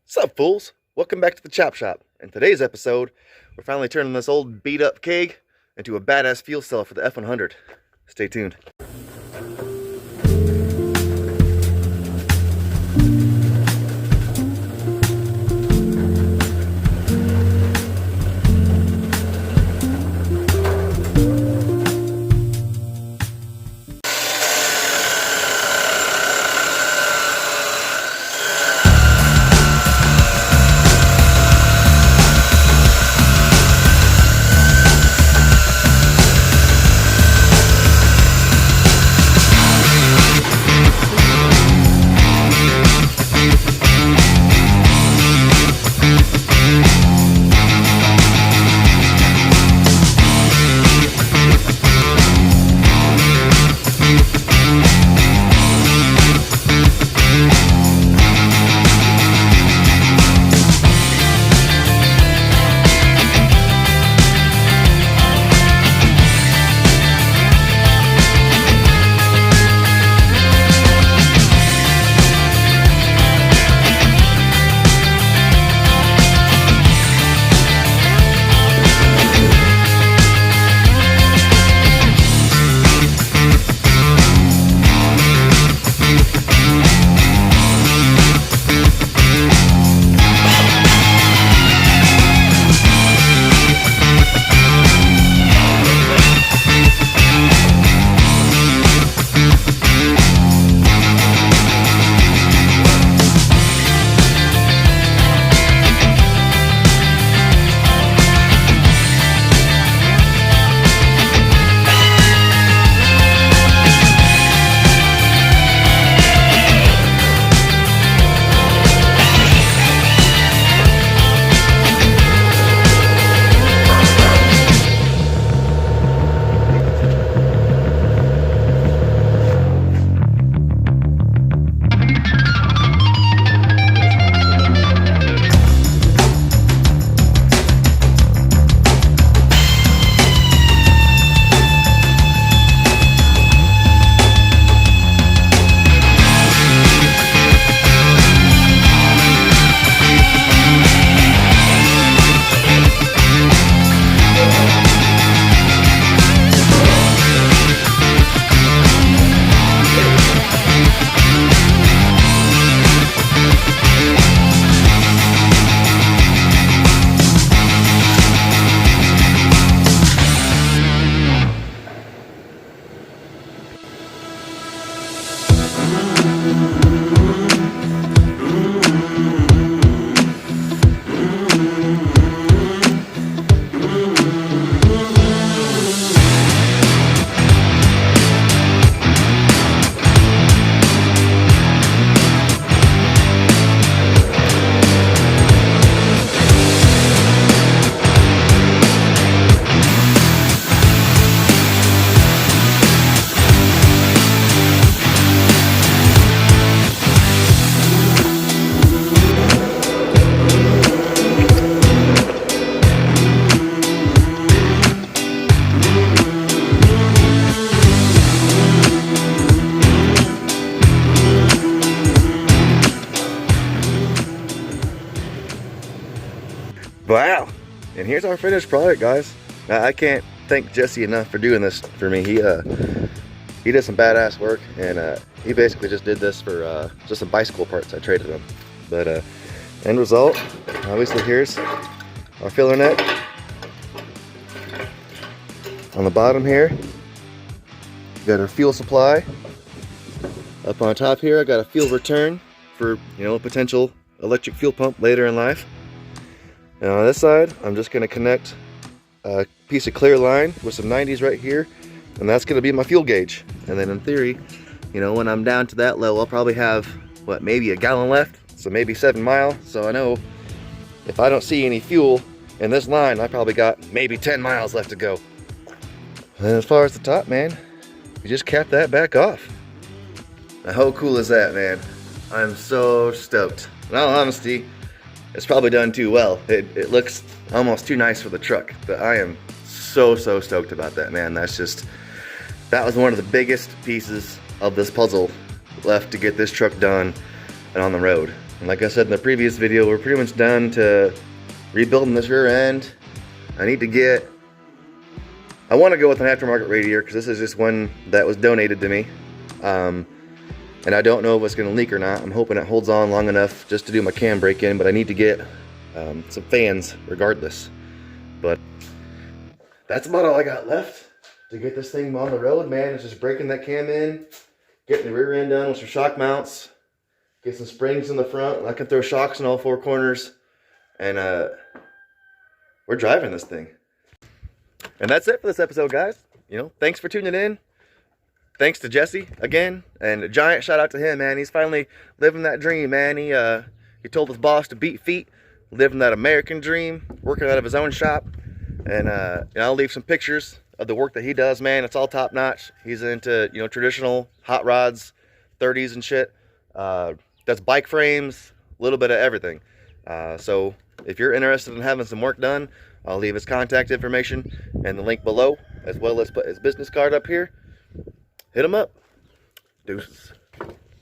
Sup, fools? Welcome back to the Chop Shop. In today's episode, we're finally turning this old beat-up keg into a badass fuel cell for the F100. Stay tuned. Wow, and here's our finished product, guys. Now, I can't thank Jesse enough for doing this for me. He did some badass work, and he basically just did this for just some bicycle parts I traded him. But end result, obviously here's our filler neck. On the bottom here, we got our fuel supply. Up on top here, I got a fuel return for, a potential electric fuel pump later in life. And on this side, I'm just going to connect a piece of clear line with some 90s right here, and that's going to be my fuel gauge. And then in theory, when I'm down to that low, I'll probably have, maybe a gallon left, so maybe 7 miles. So I know if I don't see any fuel in this line, I probably got maybe 10 miles left to go. And as far as the top, man, you just cap that back off. Now, how cool is that, man? I'm so stoked. In all honesty, it's probably done too well. It looks almost too nice for the truck, but I am so stoked about that, man. That was one of the biggest pieces of this puzzle left to get this truck done and on the road. And like I said in the previous video, we're pretty much done to rebuilding this rear end. I want to go with an aftermarket radiator because this is just one that was donated to me. And I don't know if it's going to leak or not. I'm hoping it holds on long enough just to do my cam break in, but I need to get some fans regardless. But that's about all I got left to get this thing on the road, man. It's just breaking that cam in, getting the rear end done with some shock mounts, get some springs in the front. I can throw shocks in all four corners, and we're driving this thing. And that's it for this episode, guys. You know, thanks for tuning in. Thanks to Jesse again, and a giant shout out to him, man. He's finally living that dream, man. He told his boss to beat feet, living that American dream, working out of his own shop. And I'll leave some pictures of the work that he does, man. It's all top notch. He's into, you know, traditional hot rods, 30s and shit. Does bike frames, a little bit of everything. So if you're interested in having some work done, I'll leave his contact information and the link below, as well as put his business card up here. Hit him up. Deuces.